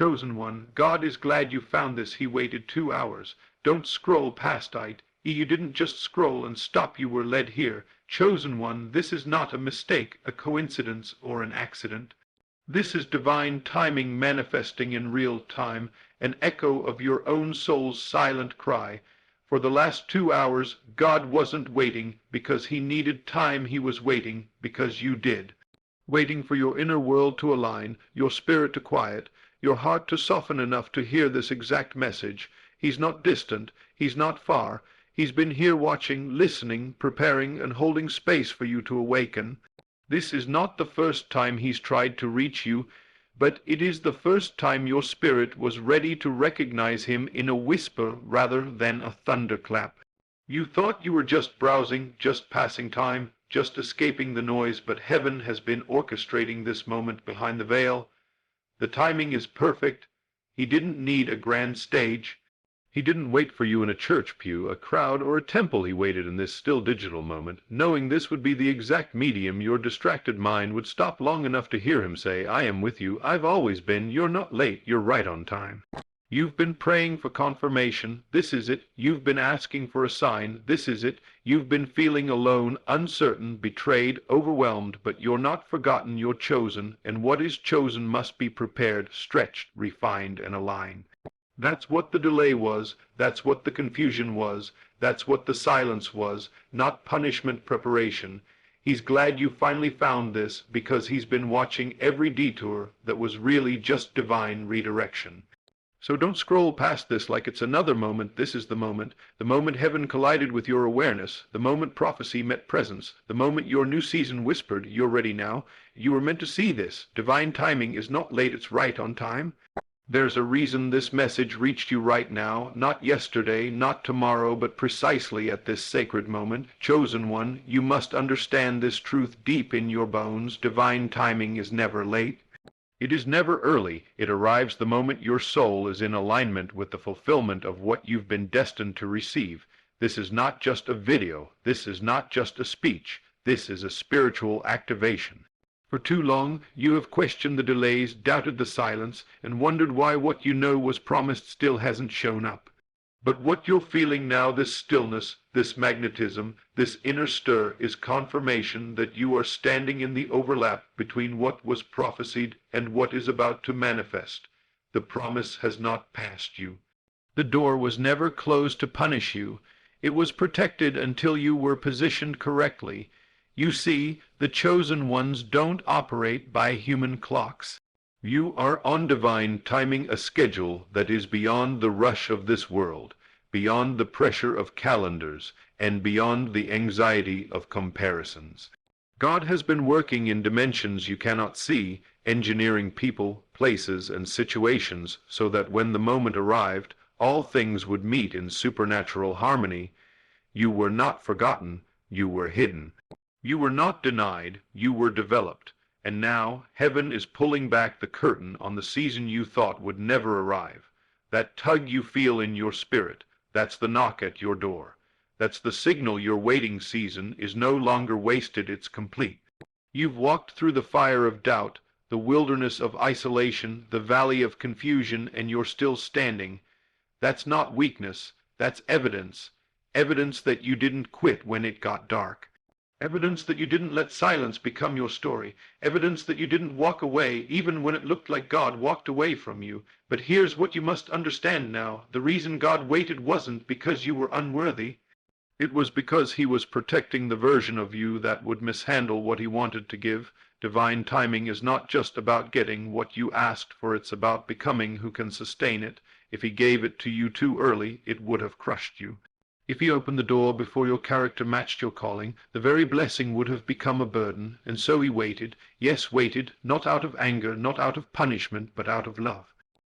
Chosen one, God is glad you found this. He waited 2 hours. Don't scroll past it. You didn't just scroll and stop. You were led here. Chosen one, this is not a mistake, a coincidence, or an accident. This is divine timing manifesting in real time, an echo of your own soul's silent cry. For the last 2 hours, God wasn't waiting because he needed time. He was waiting because you did. Waiting for your inner world to align, your spirit to quiet, your heart to soften enough to hear this exact message. He's not distant. He's not far. He's been here watching, listening, preparing, and holding space for you to awaken. This is not the first time he's tried to reach you, but it is the first time your spirit was ready to recognize him in a whisper rather than a thunderclap. You thought you were just browsing, just passing time, just escaping the noise, but heaven has been orchestrating this moment behind the veil. The timing is perfect. He didn't need a grand stage. He didn't wait for you in a church pew, a crowd, or a temple. He waited in this still digital moment, knowing this would be the exact medium your distracted mind would stop long enough to hear him say, I am with you. I've always been. You're not late. You're right on time. You've been praying for confirmation. This is it. You've been asking for a sign. This is it. You've been feeling alone, uncertain, betrayed, overwhelmed, but you're not forgotten. You're chosen, and what is chosen must be prepared, stretched, refined, and aligned. That's what the delay was. That's what the confusion was. That's what the silence was, not punishment, preparation. He's glad you finally found this because he's been watching every detour that was really just divine redirection. So don't scroll past this like it's another moment. This is the moment heaven collided with your awareness, the moment prophecy met presence, the moment your new season whispered, you're ready now. You were meant to see this. Divine timing is not late, it's right on time. There's a reason this message reached you right now, not yesterday, not tomorrow, but precisely at this sacred moment. Chosen one, you must understand this truth deep in your bones. Divine timing is never late. It is never early. It arrives the moment your soul is in alignment with the fulfillment of what you've been destined to receive. This is not just a video. This is not just a speech. This is a spiritual activation. For too long, you have questioned the delays, doubted the silence, and wondered why what you know was promised still hasn't shown up. But what you're feeling now, this stillness, this magnetism, this inner stir, is confirmation that you are standing in the overlap between what was prophesied and what is about to manifest. The promise has not passed you. The door was never closed to punish you. It was protected until you were positioned correctly. You see, the chosen ones don't operate by human clocks. You are on divine timing, a schedule that is beyond the rush of this world, beyond the pressure of calendars, and beyond the anxiety of comparisons. God has been working in dimensions you cannot see, engineering people, places, and situations so that when the moment arrived, all things would meet in supernatural harmony. You were not forgotten, you were hidden. You were not denied, you were developed. And now, heaven is pulling back the curtain on the season you thought would never arrive. That tug you feel in your spirit, that's the knock at your door. That's the signal your waiting season is no longer wasted, it's complete. You've walked through the fire of doubt, the wilderness of isolation, the valley of confusion, and you're still standing. That's not weakness, that's evidence. Evidence that you didn't quit when it got dark. Evidence that you didn't let silence become your story. Evidence that you didn't walk away even when it looked like God walked away from you. But here's what you must understand now. The reason God waited wasn't because you were unworthy. It was because he was protecting the version of you that would mishandle what he wanted to give. Divine timing is not just about getting what you asked for, it's about becoming who can sustain it. If he gave it to you too early, it would have crushed you. If he opened the door before your character matched your calling, the very blessing would have become a burden, and so he waited. Yes, waited, not out of anger, not out of punishment, but out of love.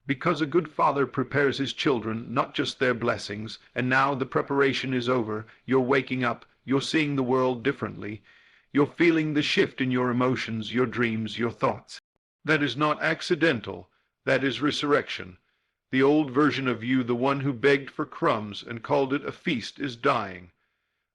Because a good father prepares his children, not just their blessings, and now the preparation is over. You're waking up, you're seeing the world differently. You're feeling the shift in your emotions, your dreams, your thoughts. That is not accidental. That is resurrection. The old version of you, the one who begged for crumbs and called it a feast, is dying.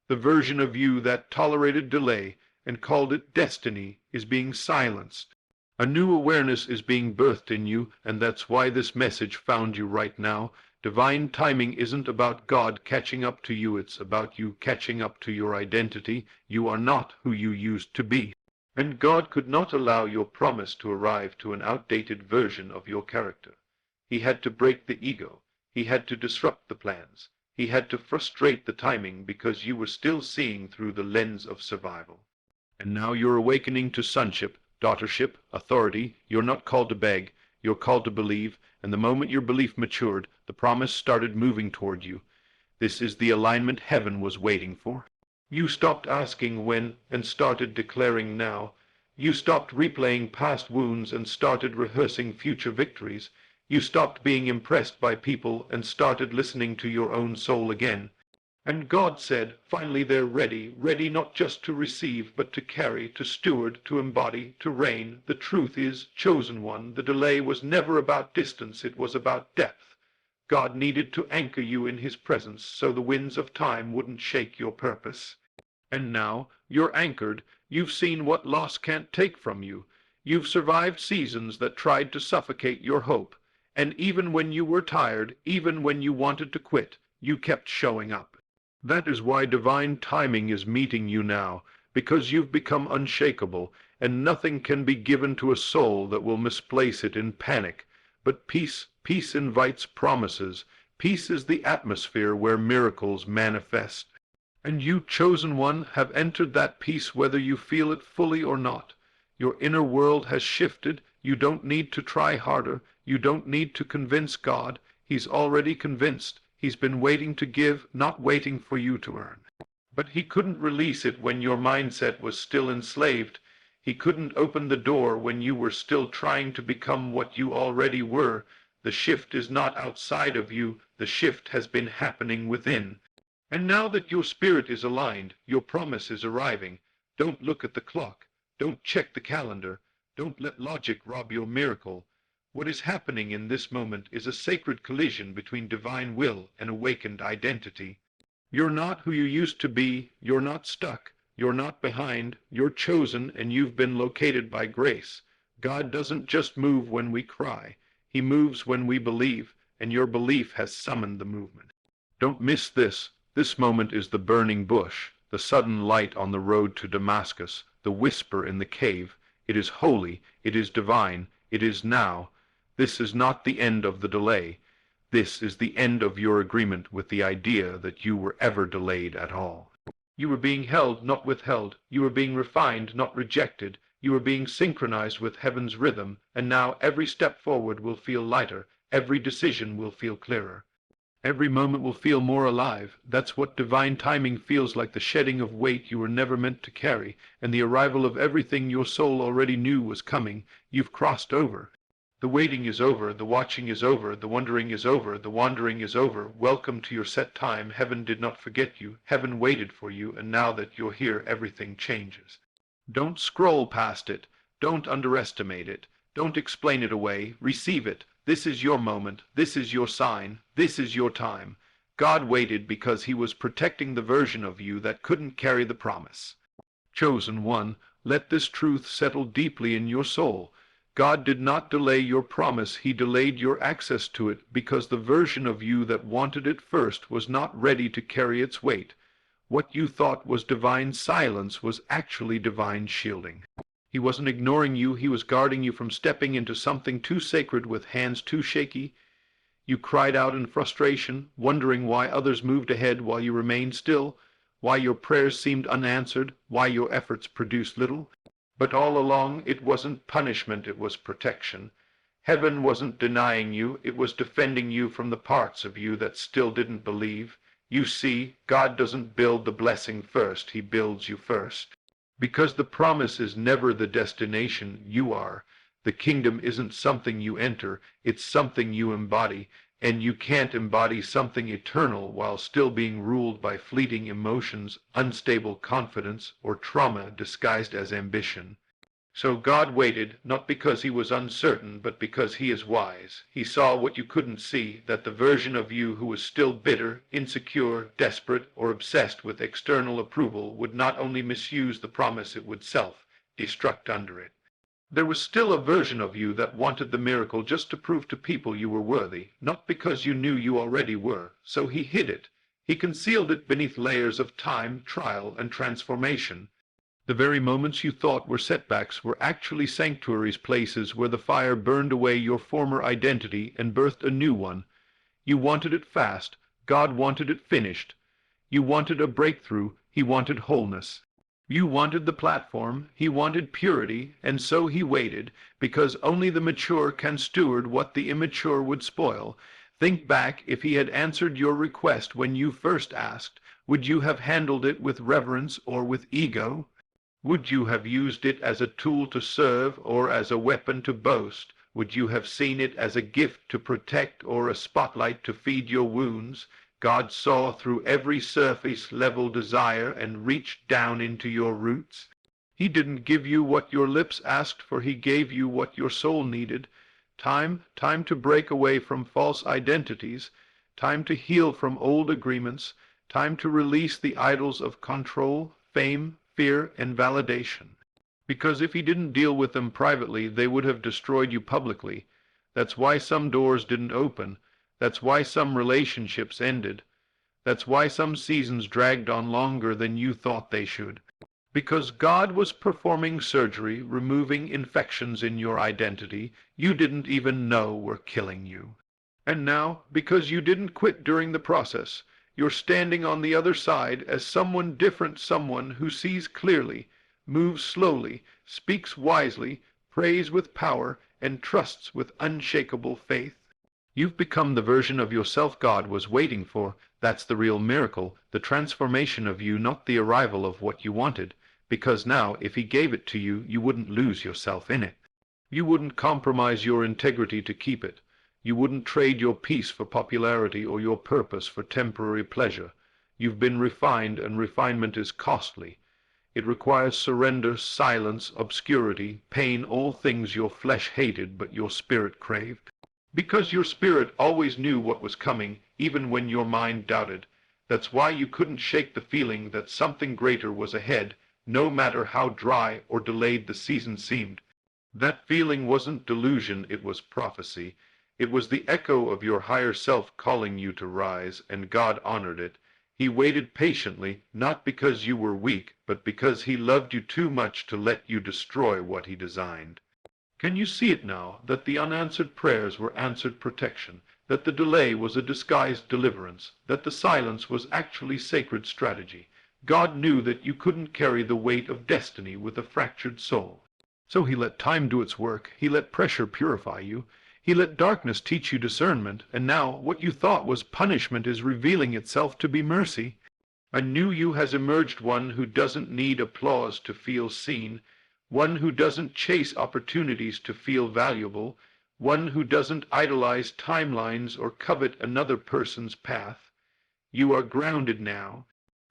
The version of you that tolerated delay and called it destiny is being silenced. A new awareness is being birthed in you, and that's why this message found you right now. Divine timing isn't about God catching up to you, it's about you catching up to your identity. You are not who you used to be. And God could not allow your promise to arrive to an outdated version of your character. He had to break the ego. He had to disrupt the plans. He had to frustrate the timing because you were still seeing through the lens of survival. And now you're awakening to sonship, daughtership, authority. You're not called to beg. You're called to believe, and the moment your belief matured, the promise started moving toward you. This is the alignment heaven was waiting for. You stopped asking when and started declaring now. You stopped replaying past wounds and started rehearsing future victories. You stopped being impressed by people and started listening to your own soul again. And God said, finally they're ready, ready not just to receive, but to carry, to steward, to embody, to reign. The truth is, chosen one, the delay was never about distance, it was about depth. God needed to anchor you in his presence so the winds of time wouldn't shake your purpose. And now you're anchored. You've seen what loss can't take from you. You've survived seasons that tried to suffocate your hope. And even when you were tired, even when you wanted to quit, you kept showing up. That is why divine timing is meeting you now, because you've become unshakable, and nothing can be given to a soul that will misplace it in panic. But peace invites promises. Peace is the atmosphere where miracles manifest. And you, chosen one, have entered that peace whether you feel it fully or not. Your inner world has shifted. You don't need to try harder. You don't need to convince God. He's already convinced. He's been waiting to give, not waiting for you to earn. But he couldn't release it when your mindset was still enslaved. He couldn't open the door when you were still trying to become what you already were. The shift is not outside of you. The shift has been happening within. And now that your spirit is aligned, your promise is arriving. Don't look at the clock. Don't check the calendar. Don't let logic rob your miracle. What is happening in this moment is a sacred collision between divine will and awakened identity. You're not who you used to be. You're not stuck. You're not behind. You're chosen, and you've been located by grace. God doesn't just move when we cry. He moves when we believe, and your belief has summoned the movement. Don't miss this. This moment is the burning bush, the sudden light on the road to Damascus, the whisper in the cave. It is holy. It is divine. It is now. This is not the end of the delay. This is the end of your agreement with the idea that you were ever delayed at all. You were being held, not withheld. You were being refined, not rejected. You were being synchronized with heaven's rhythm, and now every step forward will feel lighter. Every decision will feel clearer. Every moment will feel more alive. That's what divine timing feels like, the shedding of weight you were never meant to carry, and the arrival of everything your soul already knew was coming. You've crossed over. The waiting is over, the watching is over, the wondering is over, the wandering is over. Welcome to your set time. Heaven did not forget you. Heaven waited for you, and now that you're here, everything changes. Don't scroll past it. Don't underestimate it. Don't explain it away. Receive it. This is your moment. This is your sign. This is your time. God waited because he was protecting the version of you that couldn't carry the promise. Chosen one, let this truth settle deeply in your soul. God did not delay your promise. He delayed your access to it because the version of you that wanted it first was not ready to carry its weight. What you thought was divine silence was actually divine shielding. He wasn't ignoring you. He was guarding you from stepping into something too sacred with hands too shaky. You cried out in frustration, wondering why others moved ahead while you remained still, why your prayers seemed unanswered, why your efforts produced little. But all along, it wasn't punishment, it was protection. Heaven wasn't denying you, it was defending you from the parts of you that still didn't believe. You see, God doesn't build the blessing first, he builds you first. Because the promise is never the destination, you are. The kingdom isn't something you enter, it's something you embody, and you can't embody something eternal while still being ruled by fleeting emotions, unstable confidence, or trauma disguised as ambition. So God waited, not because he was uncertain, but because he is wise. He saw what you couldn't see, that the version of you who was still bitter, insecure, desperate, or obsessed with external approval would not only misuse the promise, it would self-destruct under it. There was still a version of you that wanted the miracle just to prove to people you were worthy, not because you knew you already were. So he hid it. He concealed it beneath layers of time, trial, and transformation. The very moments you thought were setbacks were actually sanctuaries, places where the fire burned away your former identity and birthed a new one. You wanted it fast. God wanted it finished. You wanted a breakthrough. He wanted wholeness. You wanted the platform. He wanted purity, and so he waited, because only the mature can steward what the immature would spoil. Think back. If he had answered your request when you first asked, would you have handled it with reverence or with ego? Would you have used it as a tool to serve or as a weapon to boast? Would you have seen it as a gift to protect or a spotlight to feed your wounds? God saw through every surface-level desire and reached down into your roots. He didn't give you what your lips asked for. He gave you what your soul needed. Time to break away from false identities, time to heal from old agreements, time to release the idols of control, fame, fear, and validation. Because if he didn't deal with them privately, they would have destroyed you publicly. That's why some doors didn't open. That's why some relationships ended. That's why some seasons dragged on longer than you thought they should. Because God was performing surgery, removing infections in your identity you didn't even know were killing you. And now, because you didn't quit during the process, you're standing on the other side as someone different, someone who sees clearly, moves slowly, speaks wisely, prays with power, and trusts with unshakable faith. You've become the version of yourself God was waiting for. That's the real miracle, the transformation of you, not the arrival of what you wanted. Because now, if he gave it to you, you wouldn't lose yourself in it. You wouldn't compromise your integrity to keep it. You wouldn't trade your peace for popularity or your purpose for temporary pleasure. You've been refined, and refinement is costly. It requires surrender, silence, obscurity, pain, all things your flesh hated but your spirit craved. Because your spirit always knew what was coming, even when your mind doubted. That's why you couldn't shake the feeling that something greater was ahead, no matter how dry or delayed the season seemed. That feeling wasn't delusion, it was prophecy. It was the echo of your higher self calling you to rise, and God honored it. He waited patiently, not because you were weak, but because he loved you too much to let you destroy what he designed. Can you see it now, that the unanswered prayers were answered protection, that the delay was a disguised deliverance, that the silence was actually sacred strategy? God knew that you couldn't carry the weight of destiny with a fractured soul. So he let time do its work. He let pressure purify you. He let darkness teach you discernment, and now what you thought was punishment is revealing itself to be mercy. A new you has emerged, one who doesn't need applause to feel seen, one who doesn't chase opportunities to feel valuable, one who doesn't idolize timelines or covet another person's path. You are grounded now,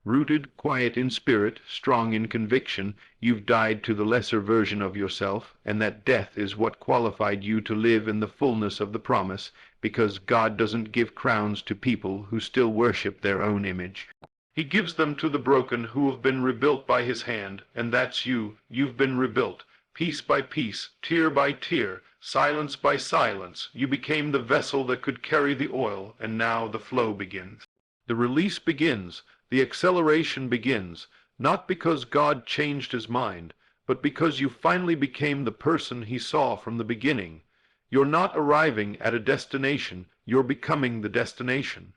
rooted, quiet in spirit, strong in conviction. You've died to the lesser version of yourself, and that death is what qualified you to live in the fullness of the promise, because God doesn't give crowns to people who still worship their own image. He gives them to the broken who have been rebuilt by his hand, and that's you. You've been rebuilt, piece by piece, tear by tear, silence by silence. You became the vessel that could carry the oil, and now the flow begins. The release begins, the acceleration begins, not because God changed his mind, but because you finally became the person he saw from the beginning. You're not arriving at a destination, you're becoming the destination.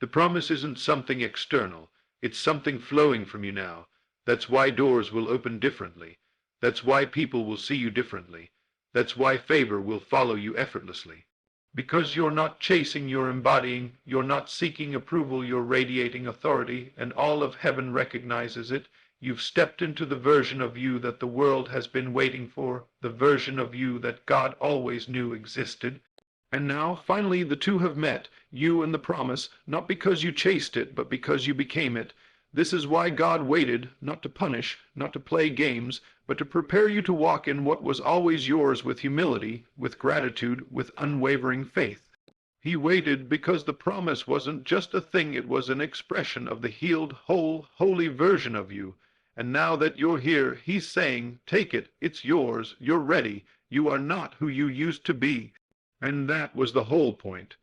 The promise isn't something external. It's something flowing from you now. That's why doors will open differently. That's why people will see you differently. That's why favor will follow you effortlessly. Because you're not chasing, you're embodying. You're not seeking approval, you're radiating authority, and all of heaven recognizes it. You've stepped into the version of you that the world has been waiting for, the version of you that God always knew existed. And now, finally, the two have met, you and the promise, not because you chased it, but because you became it. This is why God waited, not to punish, not to play games, but to prepare you to walk in what was always yours with humility, with gratitude, with unwavering faith. He waited because the promise wasn't just a thing, it was an expression of the healed, whole, holy version of you. And now that you're here, he's saying, take it, it's yours, you're ready, you are not who you used to be. And that was the whole point.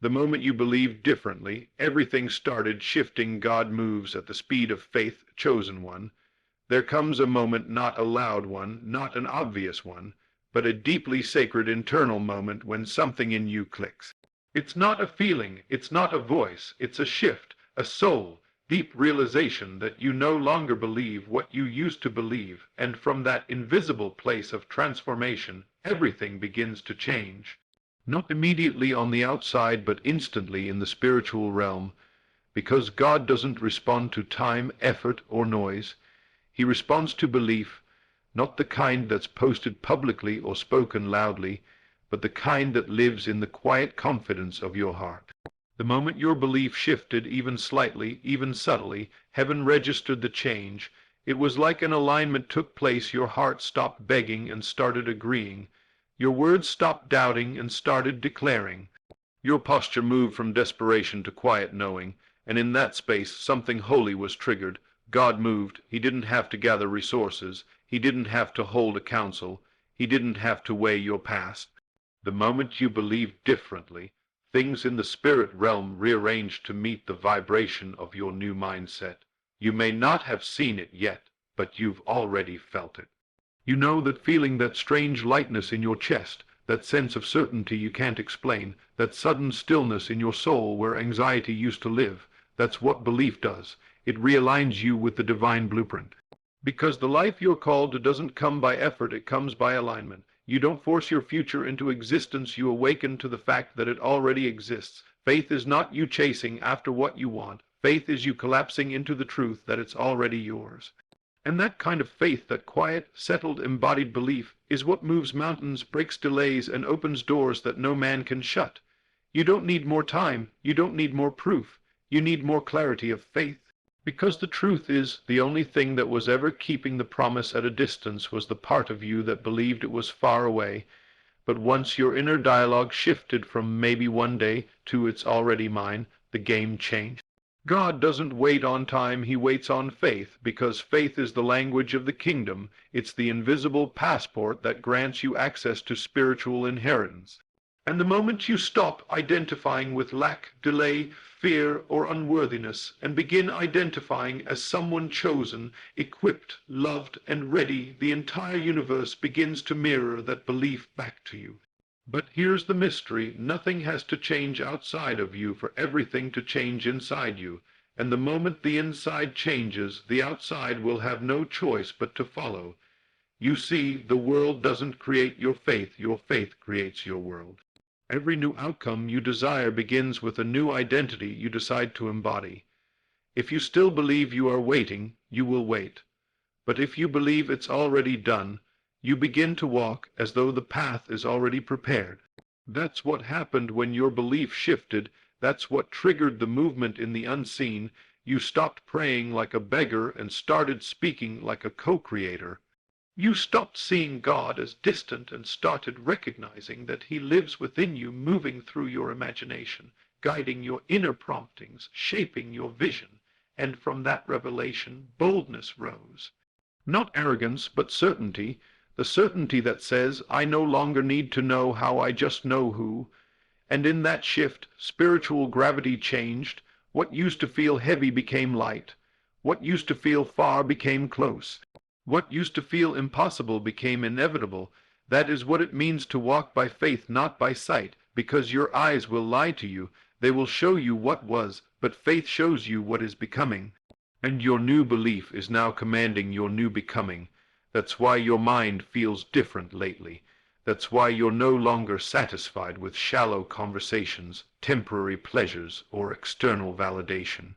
The moment you believed differently, everything started shifting. God moves at the speed of faith, chosen one. There comes a moment, not a loud one, not an obvious one, but a deeply sacred internal moment when something in you clicks. It's not a feeling, it's not a voice, it's a shift, a soul, deep realization that you no longer believe what you used to believe, and from that invisible place of transformation, everything begins to change. Not immediately on the outside, but instantly in the spiritual realm, because God doesn't respond to time, effort, or noise. He responds to belief, not the kind that's posted publicly or spoken loudly, but the kind that lives in the quiet confidence of your heart. The moment your belief shifted, even slightly, even subtly, heaven registered the change. It was like an alignment took place. Your heart stopped begging and started agreeing. Your words stopped doubting and started declaring. Your posture moved from desperation to quiet knowing, and in that space something holy was triggered. God moved. He didn't have to gather resources. He didn't have to hold a council. He didn't have to weigh your past. The moment you believed differently, things in the spirit realm rearranged to meet the vibration of your new mindset. You may not have seen it yet, but you've already felt it. You know that feeling, that strange lightness in your chest, that sense of certainty you can't explain, that sudden stillness in your soul where anxiety used to live. That's what belief does. It realigns you with the divine blueprint. Because the life you're called to doesn't come by effort, it comes by alignment. You don't force your future into existence, you awaken to the fact that it already exists. Faith is not you chasing after what you want. Faith is you collapsing into the truth that it's already yours. And that kind of faith, that quiet, settled, embodied belief, is what moves mountains, breaks delays, and opens doors that no man can shut. You don't need more time. You don't need more proof. You need more clarity of faith. Because the truth is, the only thing that was ever keeping the promise at a distance was the part of you that believed it was far away. But once your inner dialogue shifted from maybe one day to it's already mine, the game changed. God doesn't wait on time, he waits on faith, because faith is the language of the kingdom. It's the invisible passport that grants you access to spiritual inheritance. And the moment you stop identifying with lack, delay, fear, or unworthiness, and begin identifying as someone chosen, equipped, loved, and ready, the entire universe begins to mirror that belief back to you. But here's the mystery. Nothing has to change outside of you for everything to change inside you. And the moment the inside changes, the outside will have no choice but to follow. You see, the world doesn't create your faith creates your world. Every new outcome you desire begins with a new identity you decide to embody. If you still believe you are waiting, you will wait. But if you believe it's already done, you begin to walk as though the path is already prepared. That's what happened when your belief shifted. That's what triggered the movement in the unseen. You stopped praying like a beggar and started speaking like a co-creator. You stopped seeing God as distant and started recognizing that he lives within you, moving through your imagination, guiding your inner promptings, shaping your vision. And from that revelation, boldness rose. Not arrogance, but certainty. The certainty that says, I no longer need to know how, I just know who. And in that shift, spiritual gravity changed. What used to feel heavy became light. What used to feel far became close. What used to feel impossible became inevitable. That is what it means to walk by faith, not by sight, because your eyes will lie to you. They will show you what was, but faith shows you what is becoming. And your new belief is now commanding your new becoming. That's why your mind feels different lately. That's why you're no longer satisfied with shallow conversations, temporary pleasures, or external validation.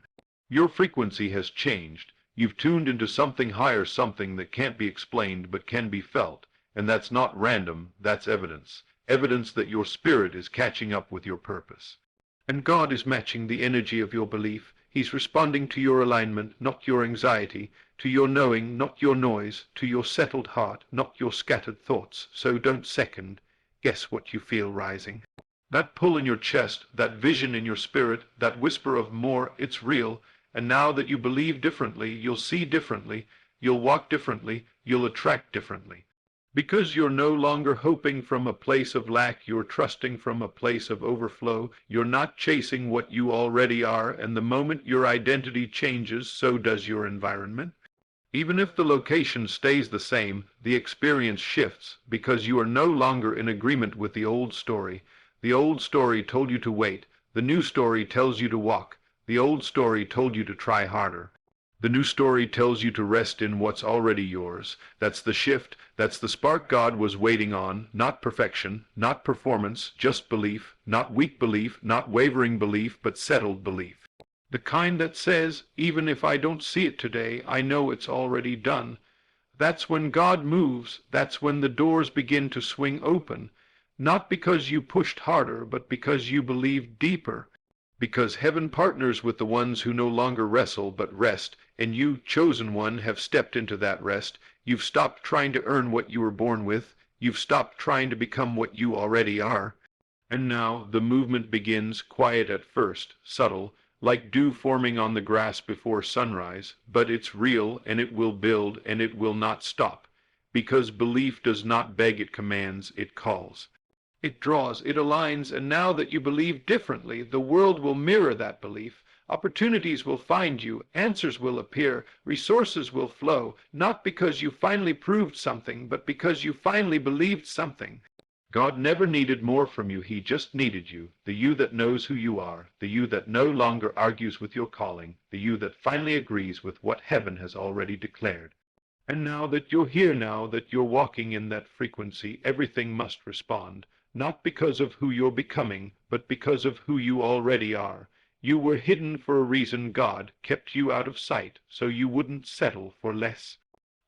Your frequency has changed. You've tuned into something higher, something that can't be explained but can be felt. And that's not random, that's evidence. Evidence that your spirit is catching up with your purpose. And God is matching the energy of your belief. He's responding to your alignment, not your anxiety, to your knowing, not your noise, to your settled heart, not your scattered thoughts. So don't second guess what you feel rising. That pull in your chest, that vision in your spirit, that whisper of more, it's real. And now that you believe differently, you'll see differently. you'll walk differently, you'll attract differently. Because you're no longer hoping from a place of lack, you're trusting from a place of overflow. You're not chasing what you already are, and the moment your identity changes, so does your environment. Even if the location stays the same, the experience shifts, because you are no longer in agreement with the old story. The old story told you to wait. The new story tells you to walk. The old story told you to try harder. The new story tells you to rest in what's already yours. That's the shift. That's the spark God was waiting on. Not perfection, not performance, just belief. Not weak belief, not wavering belief, but settled belief. The kind that says, even if I don't see it today, I know it's already done. That's when God moves. That's when the doors begin to swing open. Not because you pushed harder, but because you believed deeper. Because heaven partners with the ones who no longer wrestle but rest, and you, chosen one, have stepped into that rest. You've stopped trying to earn what you were born with. You've stopped trying to become what you already are. And now the movement begins, quiet at first, subtle, like dew forming on the grass before sunrise, but it's real, and it will build, and it will not stop, because belief does not beg, it commands, it calls. It draws, it aligns, and now that you believe differently, the world will mirror that belief. Opportunities will find you, answers will appear, resources will flow, not because you finally proved something, but because you finally believed something. God never needed more from you, he just needed you, the you that knows who you are, the you that no longer argues with your calling, the you that finally agrees with what heaven has already declared. And now that you're here, now that you're walking in that frequency, everything must respond, not because of who you're becoming, but because of who you already are. You were hidden for a reason. God kept you out of sight, so you wouldn't settle for less.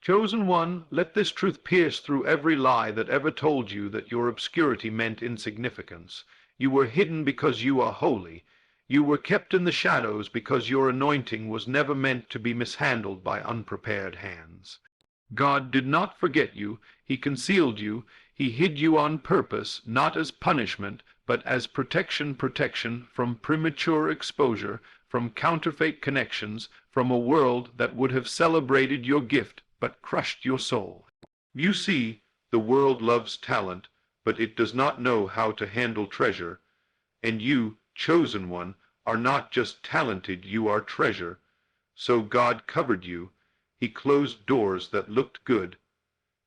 Chosen one, let this truth pierce through every lie that ever told you that your obscurity meant insignificance. You were hidden because you are holy. You were kept in the shadows because your anointing was never meant to be mishandled by unprepared hands. God did not forget you. He concealed you. He hid you on purpose, not as punishment, but as protection from premature exposure, from counterfeit connections, from a world that would have celebrated your gift but crushed your soul. You see, the world loves talent, but it does not know how to handle treasure. And you, chosen one, are not just talented, you are treasure. So God covered you. He closed doors that looked good.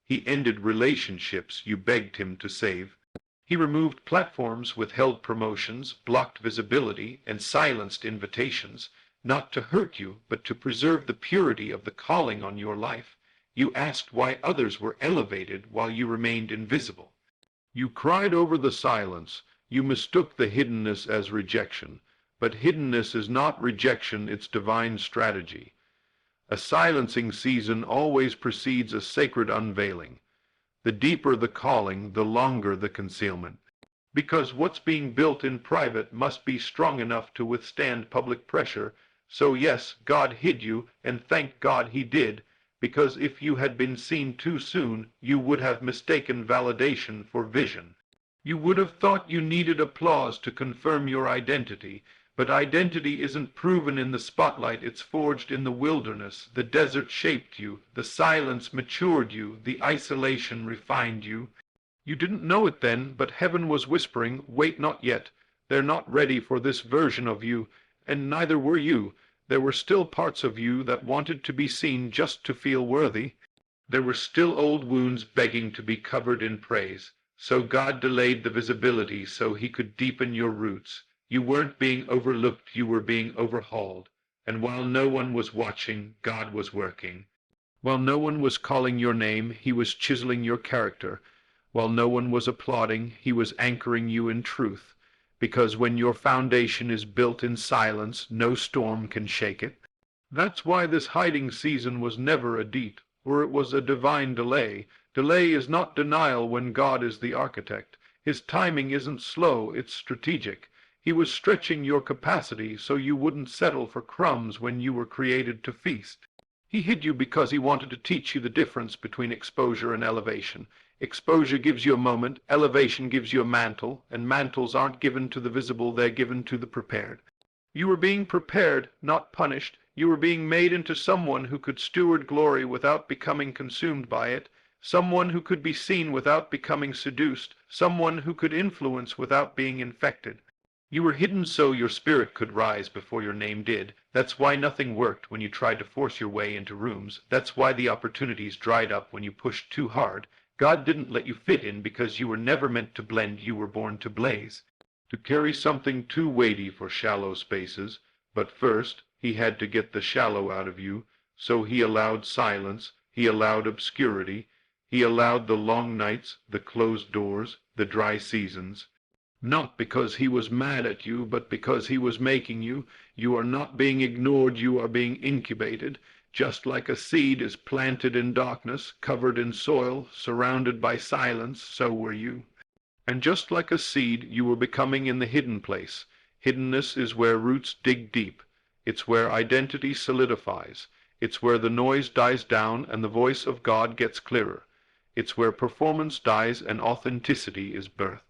He ended relationships you begged him to save. He removed platforms, withheld promotions, blocked visibility, and silenced invitations, not to hurt you, but to preserve the purity of the calling on your life. You asked why others were elevated while you remained invisible. You cried over the silence. You mistook the hiddenness as rejection. But hiddenness is not rejection, it's divine strategy. A silencing season always precedes a sacred unveiling. The deeper the calling, the longer the concealment. Because what's being built in private must be strong enough to withstand public pressure. So yes, God hid you, and thank God he did, because if you had been seen too soon, you would have mistaken validation for vision. You would have thought you needed applause to confirm your identity, but identity isn't proven in the spotlight, it's forged in the wilderness. The desert shaped you, the silence matured you, the isolation refined you. You didn't know it then, but heaven was whispering, wait, not yet. They're not ready for this version of you, and neither were you. There were still parts of you that wanted to be seen just to feel worthy. There were still old wounds begging to be covered in praise. So God delayed the visibility so he could deepen your roots. You weren't being overlooked, you were being overhauled. And while no one was watching, God was working. While no one was calling your name, he was chiseling your character. While no one was applauding, he was anchoring you in truth. Because when your foundation is built in silence, no storm can shake it. That's why this hiding season was never a detour, it was a divine delay. Delay is not denial when God is the architect. His timing isn't slow, it's strategic. He was stretching your capacity so you wouldn't settle for crumbs when you were created to feast. He hid you because he wanted to teach you the difference between exposure and elevation. Exposure gives you a moment, elevation gives you a mantle, and mantles aren't given to the visible, they're given to the prepared. You were being prepared, not punished. You were being made into someone who could steward glory without becoming consumed by it, someone who could be seen without becoming seduced, someone who could influence without being infected. You were hidden so your spirit could rise before your name did. That's why nothing worked when you tried to force your way into rooms. That's why the opportunities dried up when you pushed too hard. God didn't let you fit in because you were never meant to blend, you were born to blaze. To carry something too weighty for shallow spaces, but first he had to get the shallow out of you, so he allowed silence, he allowed obscurity, he allowed the long nights, the closed doors, the dry seasons. Not because he was mad at you, but because he was making you. You are not being ignored, you are being incubated. Just like a seed is planted in darkness, covered in soil, surrounded by silence, so were you. And just like a seed, you were becoming in the hidden place. Hiddenness is where roots dig deep. It's where identity solidifies. It's where the noise dies down and the voice of God gets clearer. It's where performance dies and authenticity is birthed.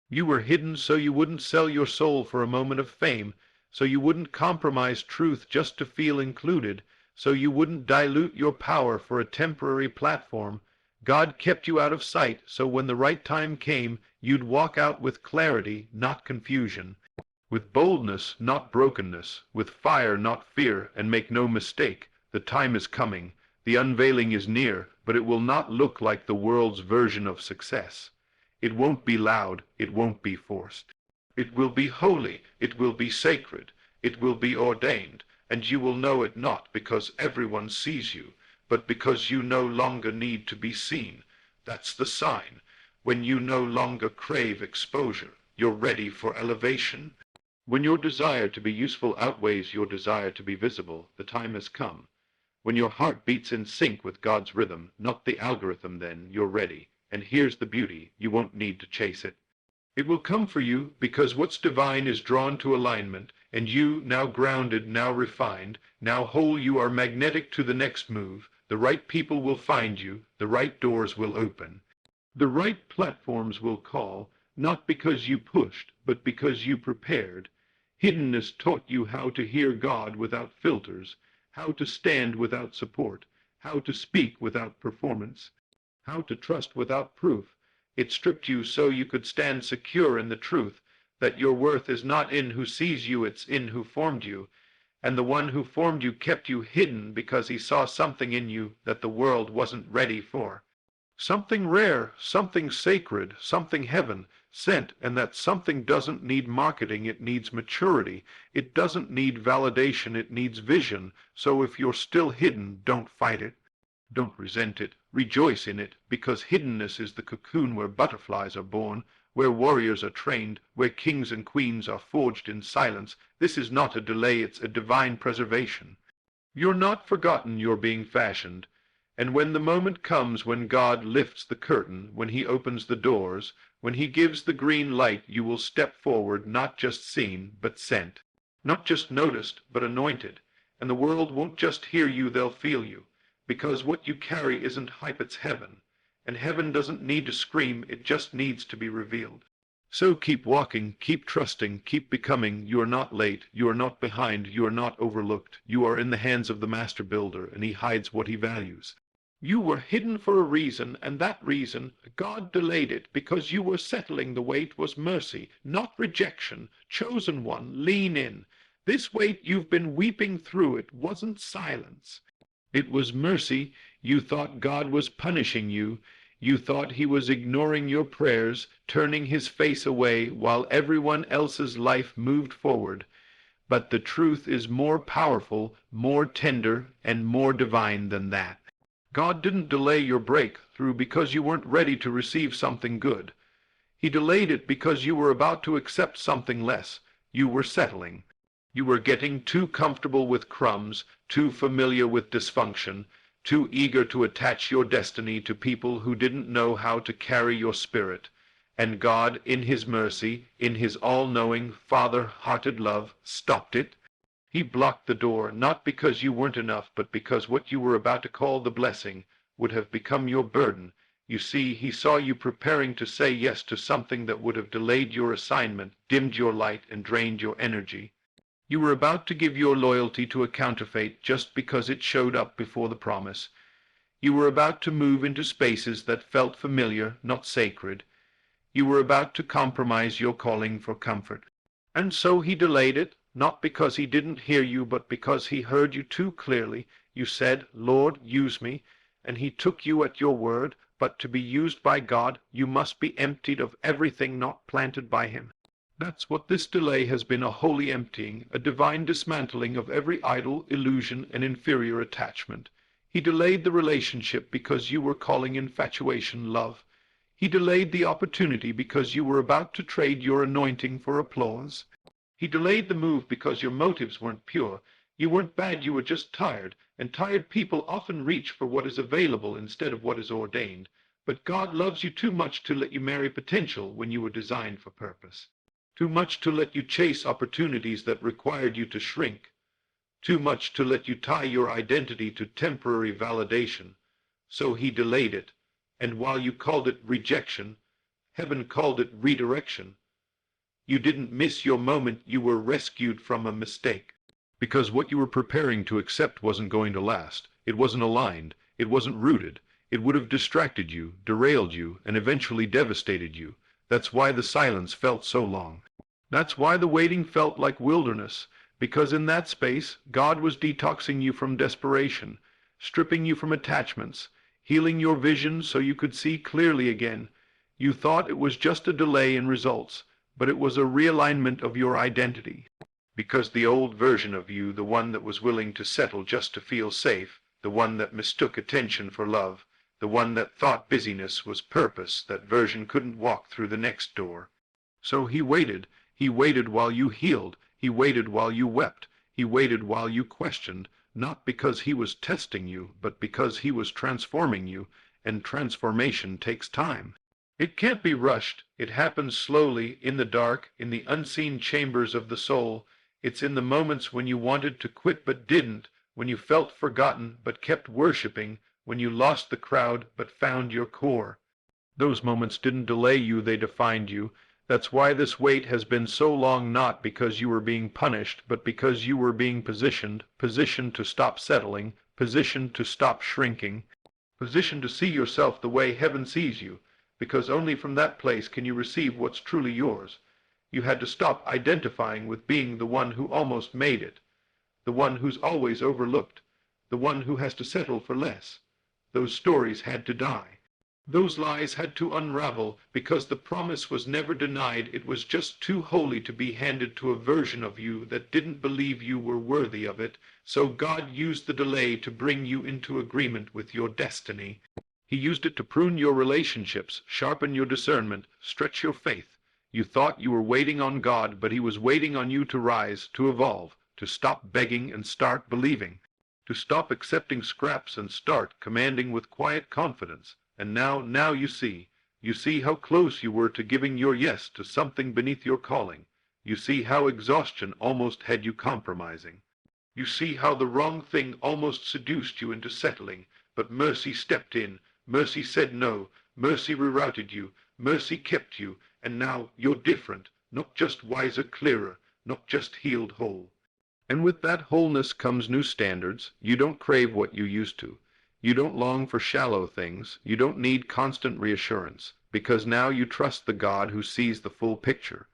You were hidden so you wouldn't sell your soul for a moment of fame, so you wouldn't compromise truth just to feel included, so you wouldn't dilute your power for a temporary platform. God kept you out of sight, so when the right time came, you'd walk out with clarity, not confusion, with boldness, not brokenness, with fire, not fear, and make no mistake, the time is coming, the unveiling is near, but it will not look like the world's version of success. It won't be loud, it won't be forced. It will be holy, it will be sacred, it will be ordained, and you will know it not because everyone sees you, but because you no longer need to be seen. That's the sign. When you no longer crave exposure, you're ready for elevation. When your desire to be useful outweighs your desire to be visible, the time has come. When your heart beats in sync with God's rhythm, not the algorithm, then you're ready. And here's the beauty, you won't need to chase it. It will come for you because what's divine is drawn to alignment, and you, now grounded, now refined, now whole, you are magnetic to the next move. The right people will find you, the right doors will open. The right platforms will call, not because you pushed, but because you prepared. Hiddenness taught you how to hear God without filters, how to stand without support, how to speak without performance, how to trust without proof. It stripped you so you could stand secure in the truth that your worth is not in who sees you, it's in who formed you. And the one who formed you kept you hidden because he saw something in you that the world wasn't ready for. Something rare, something sacred, something heaven sent, and that something doesn't need marketing, it needs maturity. It doesn't need validation, it needs vision. So if you're still hidden, don't fight it. Don't resent it. Rejoice in it, because hiddenness is the cocoon where butterflies are born, where warriors are trained, where kings and queens are forged in silence. This is not a delay, it's a divine preservation. You're not forgotten, you're being fashioned. And when the moment comes, when God lifts the curtain, when he opens the doors, when he gives the green light, you will step forward, not just seen, but sent. Not just noticed, but anointed. And the world won't just hear you, they'll feel you. Because what you carry isn't hype, it's heaven. And heaven doesn't need to scream, it just needs to be revealed. So keep walking, keep trusting, keep becoming. You are not late, you are not behind, you are not overlooked. You are in the hands of the master builder, and he hides what he values. You were hidden for a reason, and that reason, God delayed it, because you were settling. The weight was mercy, not rejection. Chosen one, lean in. This weight you've been weeping through, it wasn't silence. It was mercy. You thought God was punishing you. You thought he was ignoring your prayers, turning his face away while everyone else's life moved forward. But the truth is more powerful, more tender, and more divine than that. God didn't delay your breakthrough because you weren't ready to receive something good. He delayed it because you were about to accept something less. You were settling. You were getting too comfortable with crumbs, too familiar with dysfunction, too eager to attach your destiny to people who didn't know how to carry your spirit. And God, in his mercy, in his all-knowing, father-hearted love, stopped it. He blocked the door, not because you weren't enough, but because what you were about to call the blessing would have become your burden. You see, he saw you preparing to say yes to something that would have delayed your assignment, dimmed your light, and drained your energy. You were about to give your loyalty to a counterfeit just because it showed up before the promise. You were about to move into spaces that felt familiar, not sacred. You were about to compromise your calling for comfort. And so he delayed it, not because he didn't hear you, but because he heard you too clearly. You said, "Lord, use me," and he took you at your word, but to be used by God, you must be emptied of everything not planted by him. That's what this delay has been, a holy emptying, a divine dismantling of every idol, illusion, and inferior attachment. He delayed the relationship because you were calling infatuation love. He delayed the opportunity because you were about to trade your anointing for applause. He delayed the move because your motives weren't pure. You weren't bad, you were just tired, and tired people often reach for what is available instead of what is ordained. But God loves you too much to let you marry potential when you were designed for purpose. Too much to let you chase opportunities that required you to shrink. Too much to let you tie your identity to temporary validation. So he delayed it, and while you called it rejection, heaven called it redirection. You didn't miss your moment, you were rescued from a mistake. Because what you were preparing to accept wasn't going to last. It wasn't aligned. It wasn't rooted. It would have distracted you, derailed you, and eventually devastated you. That's why the silence felt so long. That's why the waiting felt like wilderness. Because in that space, God was detoxing you from desperation, stripping you from attachments, healing your vision so you could see clearly again. You thought it was just a delay in results, but it was a realignment of your identity. Because the old version of you, the one that was willing to settle just to feel safe, the one that mistook attention for love, the one that thought busyness was purpose, that version couldn't walk through the next door. So he waited. He waited while you healed. He waited while you wept. He waited while you questioned, not because he was testing you, but because he was transforming you, and transformation takes time. It can't be rushed. It happens slowly, in the dark, in the unseen chambers of the soul. It's in the moments when you wanted to quit but didn't, when you felt forgotten but kept worshiping, when you lost the crowd but found your core. Those moments didn't delay you, they defined you. That's why this wait has been so long, not because you were being punished, but because you were being positioned to stop settling, positioned to stop shrinking, positioned to see yourself the way heaven sees you, because only from that place can you receive what's truly yours. You had to stop identifying with being the one who almost made it, the one who's always overlooked, the one who has to settle for less. Those stories had to die. Those lies had to unravel, because the promise was never denied. It was just too holy to be handed to a version of you that didn't believe you were worthy of it. So God used the delay to bring you into agreement with your destiny. He used it to prune your relationships, sharpen your discernment, stretch your faith. You thought you were waiting on God, but he was waiting on you to rise, to evolve, to stop begging and start believing, to stop accepting scraps and start commanding with quiet confidence. And now you see how close you were to giving your yes to something beneath your calling. You see how exhaustion almost had you compromising. You see how the wrong thing almost seduced you into settling, but mercy stepped in, mercy said no, mercy rerouted you, mercy kept you, and now you're different, not just wiser, clearer, not just healed whole. And with that wholeness comes new standards. You don't crave what you used to. You don't long for shallow things. You don't need constant reassurance, because now you trust the God who sees the full picture.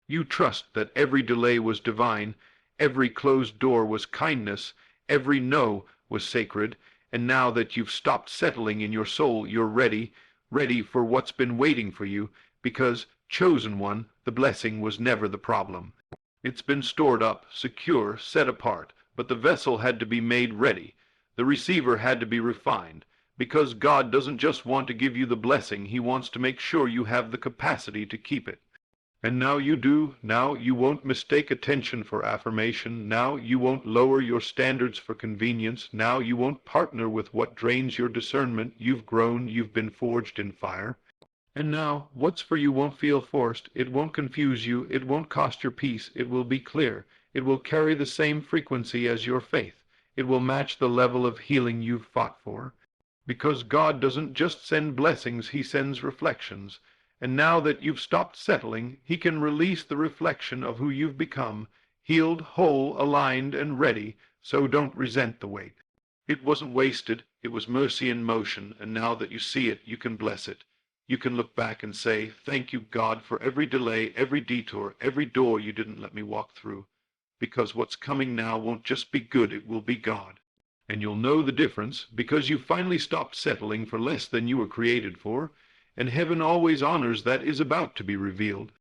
You trust that every delay was divine, every closed door was kindness, every no was sacred, and now that you've stopped settling in your soul, you're ready for what's been waiting for you, because, chosen one, the blessing was never the problem. It's been stored up, secure, set apart, but the vessel had to be made ready. The receiver had to be refined, because God doesn't just want to give you the blessing, he wants to make sure you have the capacity to keep it. And now you do. Now you won't mistake attention for affirmation. Now you won't lower your standards for convenience. Now you won't partner with what drains your discernment. You've grown, you've been forged in fire. And now, what's for you won't feel forced. It won't confuse you. It won't cost your peace. It will be clear. It will carry the same frequency as your faith. It will match the level of healing you've fought for. Because God doesn't just send blessings, he sends reflections. And now that you've stopped settling, he can release the reflection of who you've become. healed, whole, aligned, and ready, so don't resent the wait. It wasn't wasted, it was mercy in motion, and now that you see it, you can bless it. You can look back and say, thank you, God, for every delay, every detour, every door you didn't let me walk through, because what's coming now won't just be good, it will be God. And you'll know the difference, because you finally stopped settling for less than you were created for, and heaven always honors that is about to be revealed.